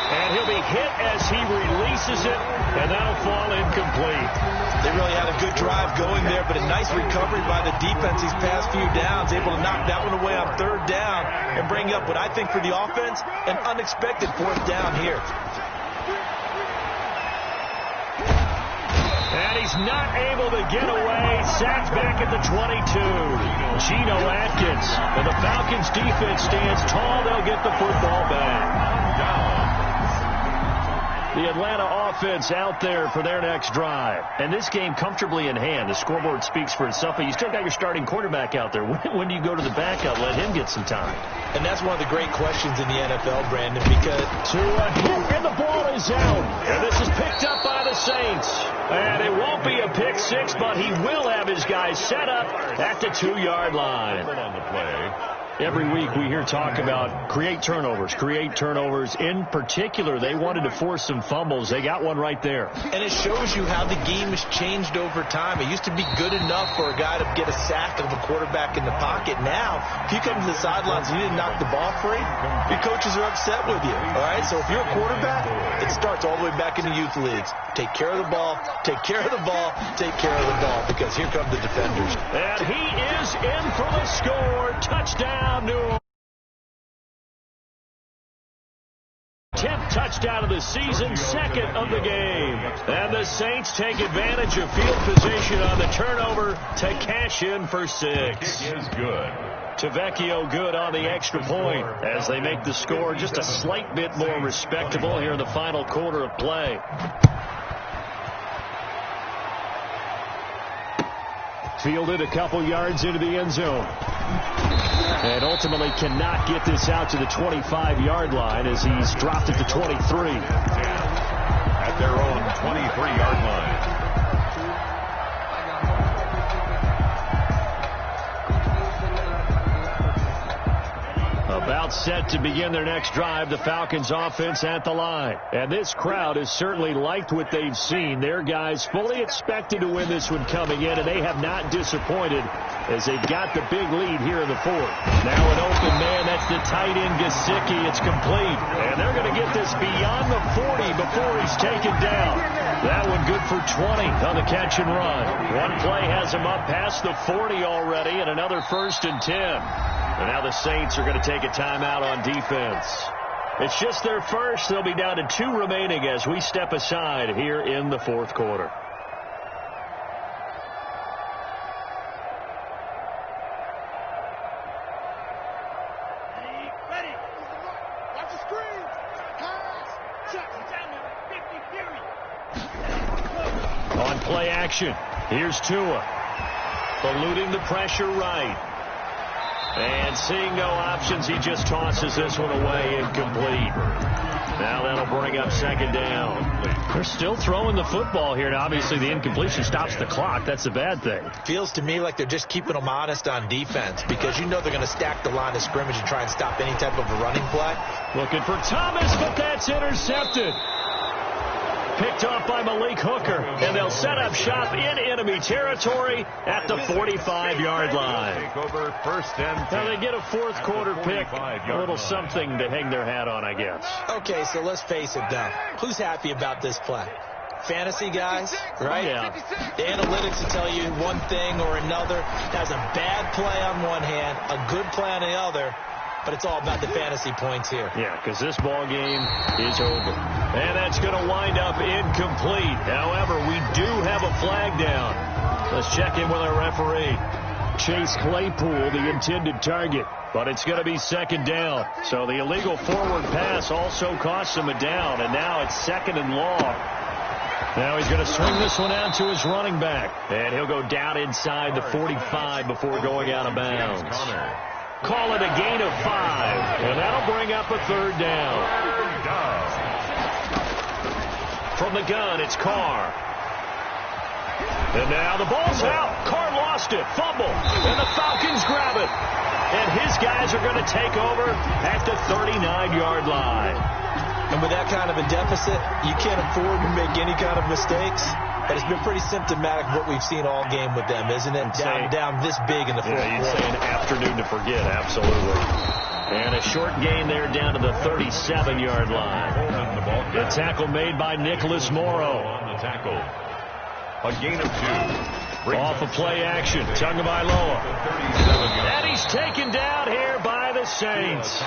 And he'll be hit as he releases it, and that'll fall incomplete. They really had a good drive going there, but a nice recovery by the defense these past few downs, able to knock that one away on 3rd down and bring up what I think for the offense, an unexpected 4th down here. And he's not able to get away. Sacked back at the 22. Geno Atkins. And the Falcons defense stands tall. They'll get the football back. The Atlanta offense out there for their next drive. And this game comfortably in hand. The scoreboard speaks for itself, but you still got your starting quarterback out there. When do you go to the backup? Let him get some time. And that's one of the great questions in the NFL, Brandon, because to a hit, and the ball is out. And this is picked up by the Saints. And it won't be a pick 6, but he will have his guys set up at the 2-yard line. On the play. Every week we hear talk about create turnovers. In particular, they wanted to force some fumbles. They got one right there. And it shows you how the game has changed over time. It used to be good enough for a guy to get a sack of a quarterback in the pocket. Now, if you come to the sidelines and you didn't knock the ball free, your coaches are upset with you. All right? So if you're a quarterback, it starts all the way back in the youth leagues. Take care of the ball, take care of the ball, take care of the ball, because here come the defenders. And he is in for the score. Touchdown, New Orleans. 10th touchdown of the season, 2nd of the game. And the Saints take advantage of field position on the turnover to cash in for 6. Kick is good. Tavecchio good on the extra point as they make the score just a slight bit more respectable here in the final quarter of play. Fielded a couple yards into the end zone. And ultimately cannot get this out to the 25-yard line as he's dropped at the 23. At their own 23-yard line. About set to begin their next drive, the Falcons offense at the line. And this crowd has certainly liked what they've seen. Their guys fully expected to win this one coming in, and they have not disappointed as they've got the big lead here in the 4th. Now an open man, that's the tight end Gesicki. It's complete. And they're going to get this beyond the 40 before he's taken down. That one good for 20 on the catch and run. One play has him up past the 40 already, and another 1st and 10. And now the Saints are going to take a timeout on defense. It's just their first. They'll be down to 2 remaining as we step aside here in the 4th quarter. On play action, here's Tua. Eluding the pressure right. And seeing no options, he just tosses this one away, incomplete. Now that'll bring up second down. They're still throwing the football here. Now, obviously, the incompletion stops the clock. That's a bad thing. Feels to me like they're just keeping them honest on defense because you know they're going to stack the line of scrimmage and try and stop any type of a running play. Looking for Thomas, but that's intercepted. Picked off by Malik Hooker, and they'll set up shop in enemy territory at the 45-yard line. Over first and 10. Now they get a fourth quarter pick, a little something to hang their hat on, I guess. Okay, so let's face it now. Who's happy about this play? Fantasy guys, right? Yeah. The analytics will tell you one thing or another. That's a bad play on one hand, a good play on the other. But it's all about the fantasy points here. Yeah, because this ball game is over. And that's going to wind up incomplete. However, we do have a flag down. Let's check in with our referee. Chase Claypool, the intended target. But it's going to be second down. So the illegal forward pass also costs him a down. And now it's second and long. Now he's going to swing this one out to his running back. And he'll go down inside the 45 before going out of bounds. Call it a gain of 5, and that'll bring up a third down. From the gun, it's Carr. And now the ball's out. Carr lost it. Fumble. And the Falcons grab it. And his guys are going to take over at the 39-yard line. And with that kind of a deficit, you can't afford to make any kind of mistakes. But it's been pretty symptomatic what we've seen all game with them, isn't it? Down this big in the fourth quarter. You'd say an afternoon to forget, absolutely. And a short gain there down to the 37-yard line. The tackle made by Nicholas Morrow. On the tackle. A gain of 2. Off of play action. Tagovailoa. And he's taken down here by the Saints.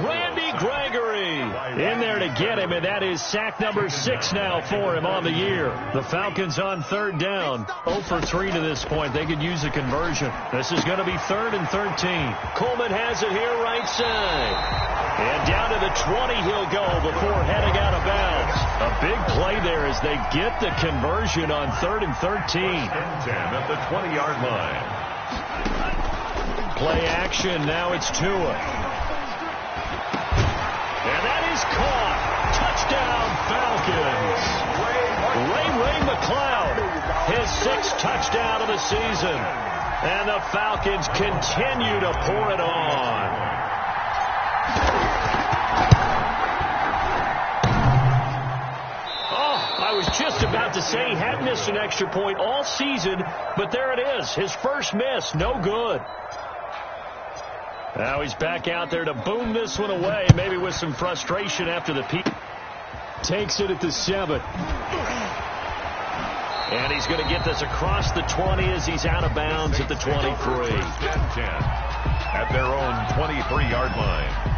Randy Gregory in there to get him, and that is sack number 6 now for him on the year. The Falcons on third down. 0 for 3 to this point. They could use a conversion. This is going to be 3rd and 13. Coleman has it here right side. And down to the 20 he'll go before heading out of bounds. A big play there as they get the conversion on 3rd and 13. At the 20-yard line. Play action. Now it's Tua. And that is caught. Touchdown, Falcons. Ray McCloud, his 6th touchdown of the season. And the Falcons continue to pour it on. I was just about to say he had missed an extra point all season, but there it is. His first miss, no good. Now he's back out there to boom this one away, maybe with some frustration after the peak. Takes it at the 7. And he's going to get this across the 20 as he's out of bounds at the 23. At their own 23-yard line.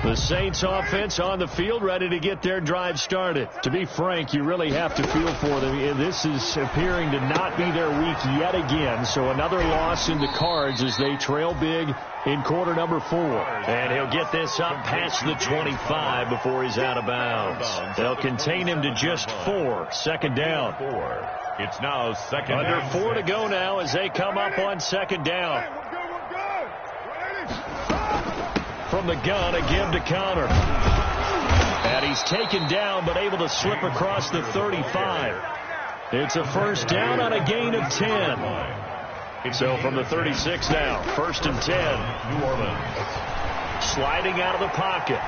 The Saints offense on the field, ready to get their drive started. To be frank, you really have to feel for them. This is appearing to not be their week yet again. So another loss in the cards as they trail big in quarter number 4. And he'll get this up past the 25 before he's out of bounds. They'll contain him to just 4. Second down. It's now second Under down. 4 to go now as they come up on second down. From the gun, a give to Connor. And he's taken down, but able to slip across the 35. It's a first down on a gain of 10. So from the 36 now, 1st and 10. New Orleans. Sliding out of the pocket.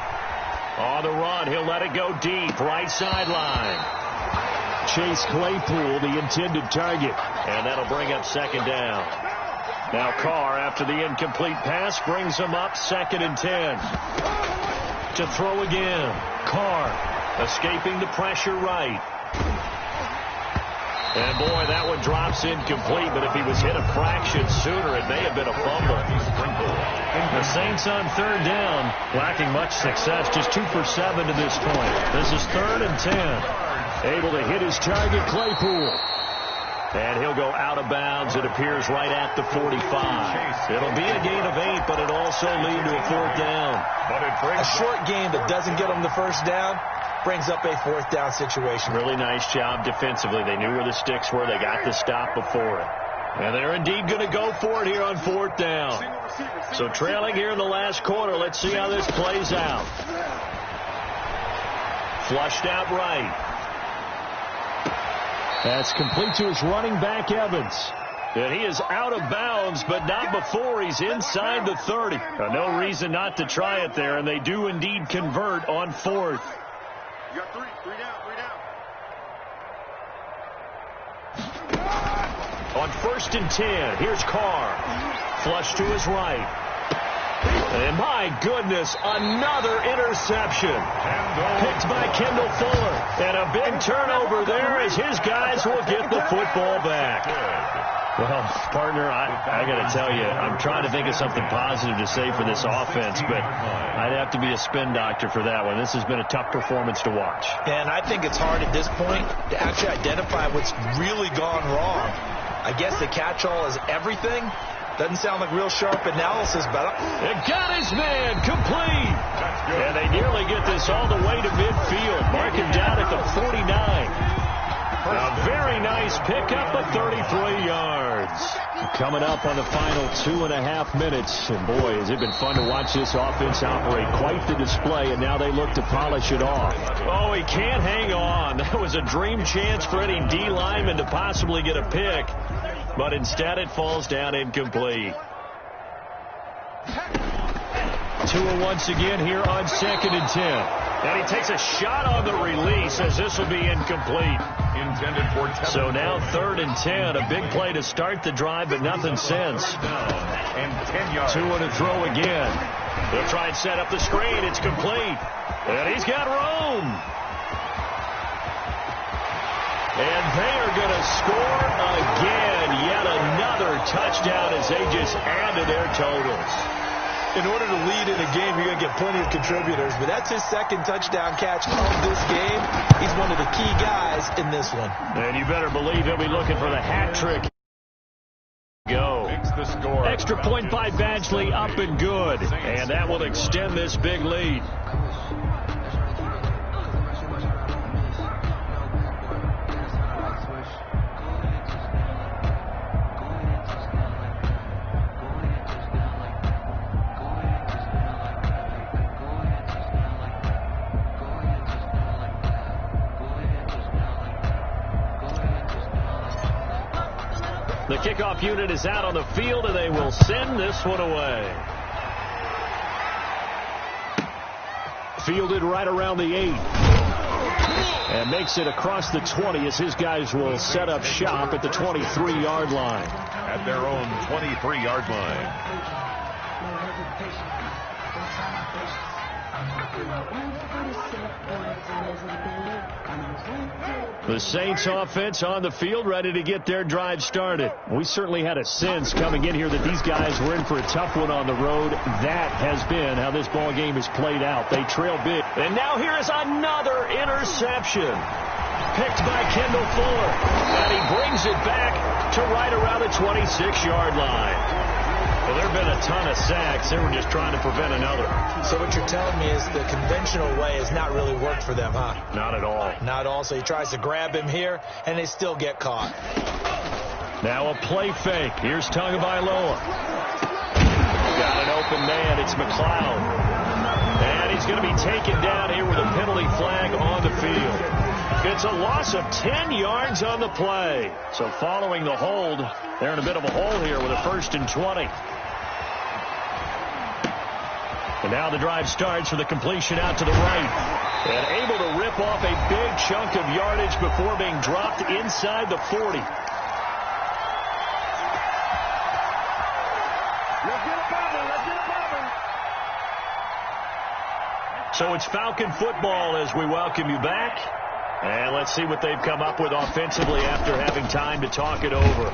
On the run, he'll let it go deep, right sideline. Chase Claypool, the intended target. And that'll bring up second down. Now Carr, after the incomplete pass, brings him up 2nd and 10. To throw again. Carr escaping the pressure right. And boy, that one drops incomplete, but if he was hit a fraction sooner, it may have been a fumble. The Saints on third down, lacking much success, just 2 for 7 to this point. This is 3rd and 10. Able to hit his target, Claypool. And he'll go out of bounds. It appears right at the 45. It'll be a gain of 8, but it'll also lead to a 4th down. A short game that doesn't get him the first down brings up a 4th down situation. Really nice job defensively. They knew where the sticks were. They got the stop before it. And they're indeed going to go for it here on 4th down. So trailing here in the last quarter. Let's see how this plays out. Flushed out right. That's complete to his running back, Evans. And he is out of bounds, but not before he's inside the 30. No reason not to try it there, and they do indeed convert on 4th. You got 3 down. On 1st and 10, here's Carr. Flush to his right. And my goodness, another interception. Picked by Kendall Fuller. And a big turnover there as his guys will get the football back. Well, partner, I got to tell you, I'm trying to think of something positive to say for this offense, but I'd have to be a spin doctor for that one. This has been a tough performance to watch. And I think it's hard at this point to actually identify what's really gone wrong. I guess the catch-all is everything. Doesn't sound like real sharp analysis, but it got his man complete. And they nearly get this all the way to midfield. Mark him down at the 49. A very nice pickup of 33 yards. Coming up on the final 2.5 minutes. And boy, has it been fun to watch this offense operate. Quite the display, and now they look to polish it off. Oh, he can't hang on. That was a dream chance for any D lineman to possibly get a pick. But instead it falls down incomplete. Tua once again here on 2nd and 10. And he takes a shot on the release as this will be incomplete. Intended for so now 3rd and 10. A big play to start the drive, but nothing since. And 10 yards. Tua to throw again. They'll try and set up the screen. It's complete. And he's got room. And they are going to score again. Yet another touchdown as they just add to their totals. In order to lead in a game, you're going to get plenty of contributors. But that's his 2nd touchdown catch of this game. He's one of the key guys in this one. And you better believe he'll be looking for the hat trick. Go. The score. Extra point by Badgley, up and good. And that will extend this big lead. The kickoff unit is out on the field, and they will send this one away. Fielded right around the 8. And makes it across the 20 as his guys will set up shop at the 23-yard line. At their own 23-yard line. The Saints offense on the field, ready to get their drive started. We certainly had a sense coming in here that these guys were in for a tough one on the road. That has been how this ball game is played out. They trail big. And now here is another interception. Picked by Kendall Fuller. And he brings it back to right around the 26-yard line. Well, there have been a ton of sacks. They were just trying to prevent another. So what you're telling me is the conventional way has not really worked for them, huh? Not at all. Not at all. So he tries to grab him here, and they still get caught. Now a play fake. Here's Tagovailoa. Got an open man. It's McLeod. And he's going to be taken down here with a penalty flag on the field. It's a loss of 10 yards on the play. So following the hold, they're in a bit of a hole here with a 1st and 20. And now the drive starts with a completion out to the right. And able to rip off a big chunk of yardage before being dropped inside the 40. So it's Falcon football as we welcome you back. And let's see what they've come up with offensively after having time to talk it over.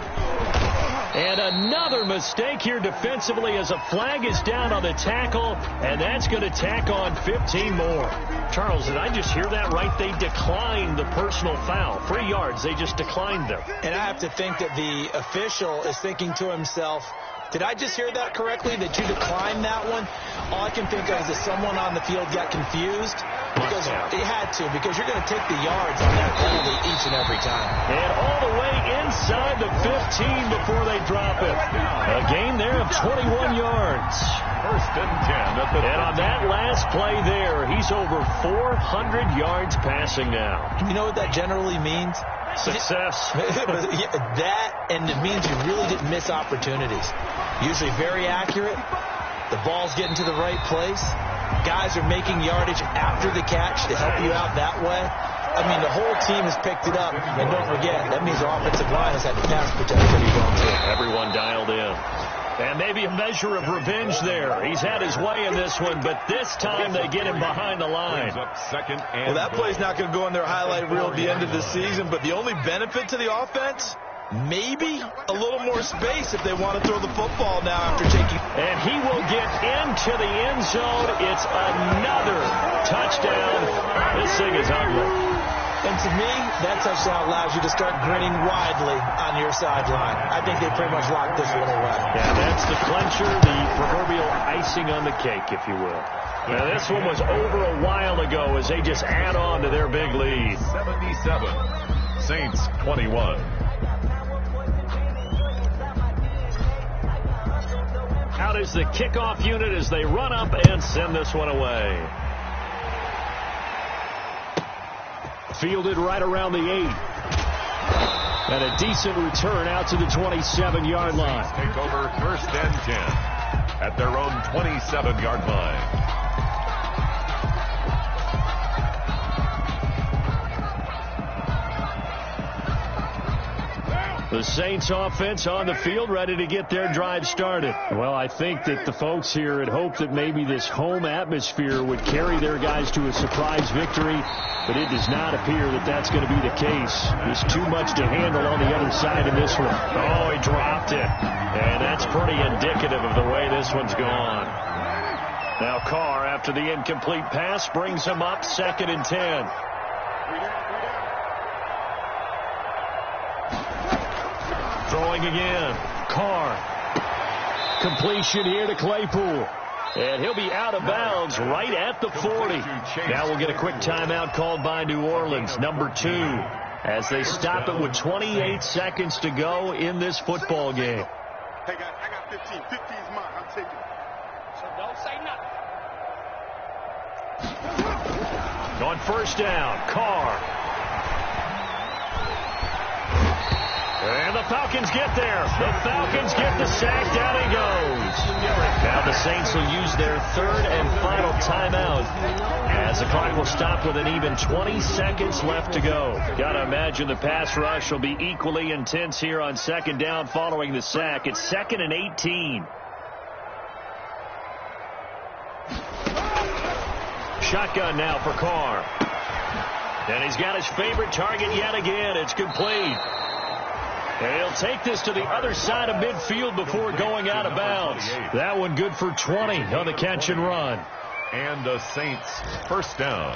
And another mistake here defensively as a flag is down on the tackle, and that's going to tack on 15 more. Charles, did I just hear that right? They declined the personal foul. 3 yards, they just declined them. And I have to think that the official is thinking to himself, Did I just hear that correctly, that you declined that one? All I can think of is that someone on the field got confused. Because it had to, because you're going to take the yards on that penalty each and every time. And all the way inside the 15 before they drop it. A gain there of 21 yards. First and 10 at the 15. And on that last play there, he's over 400 yards passing now. You know what that generally means? Success. That, and it means you really didn't miss opportunities. Usually very accurate. The ball's getting to the right place. Guys are making yardage after the catch to help you out that way. I mean, the whole team has picked it up. And don't forget, that means our offensive line has had the pass protection he's on to. Everyone dialed in. And maybe a measure of revenge there. He's had his way in this one, but this time they get him behind the line. Well, that play's not going to go in their highlight reel at the end of the season, but the only benefit to the offense, maybe a little more space if they want to throw the football now after taking. And he will get into the end zone. It's another touchdown. This thing is ugly. And to me, that touchdown allows you to start grinning widely on your sideline. I think they pretty much locked this one away. Yeah, that's the clincher, the proverbial icing on the cake, if you will. Now, this one was over a while ago as they just add on to their big lead. 77, Saints 21. Out is the kickoff unit as they run up and send this one away. Fielded right around the 8. And a decent return out to the 27-yard line. Take over first and 10 at their own 27-yard line. The Saints offense on the field, ready to get their drive started. Well, I think that the folks here had hoped that maybe this home atmosphere would carry their guys to a surprise victory, but it does not appear that that's going to be the case. There's too much to handle on the other side in this one. Oh, he dropped it. And that's pretty indicative of the way this one's gone. Now Carr, after the incomplete pass, brings him up 2nd and 10. Throwing again. Carr. Completion here to Claypool. And he'll be out of bounds right at the 40. Now we'll get a quick timeout called by New Orleans, number 2, as they stop it with 28 seconds to go in this football game. Hey, guys, I got 15. 15's mine. I'm taking it. So don't say nothing. On first down, Carr. And the Falcons get there. The Falcons get the sack. Down he goes. Now the Saints will use their 3rd and final timeout as the clock will stop with an even 20 seconds left to go. Got to imagine the pass rush will be equally intense here on 2nd down following the sack. It's 2nd and 18. Shotgun now for Carr. And he's got his favorite target yet again. It's complete. And he'll take this to the other side of midfield before going out of bounds. That one good for 20 on the catch and run. And the Saints first down.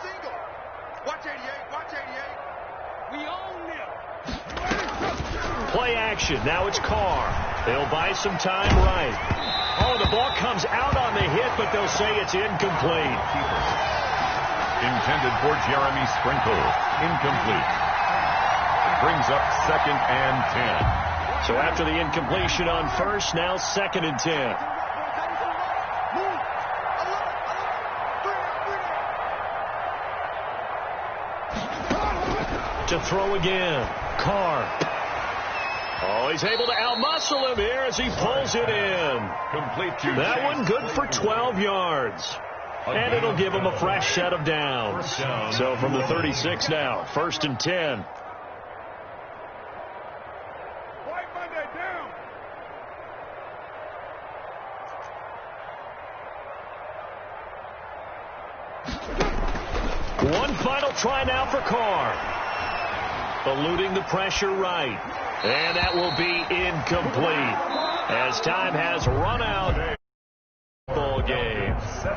Single. Watch 88. Watch 88. We own them. Play action. Now it's Carr. They'll buy some time right. Oh, the ball comes out on the hit, but they'll say it's incomplete. Intended for Jeremy Sprinkle. Incomplete. Brings up 2nd and 10. So after the incompletion on first, now 2nd and 10. To throw again. Carr. Oh, he's able to outmuscle him here as he pulls it in. Complete to that one good for 12 yards. And it'll give him a fresh set of downs. So from the 36 now, 1st and 10. One final try now for Carr. Eluding the pressure right. And that will be incomplete as time has run out.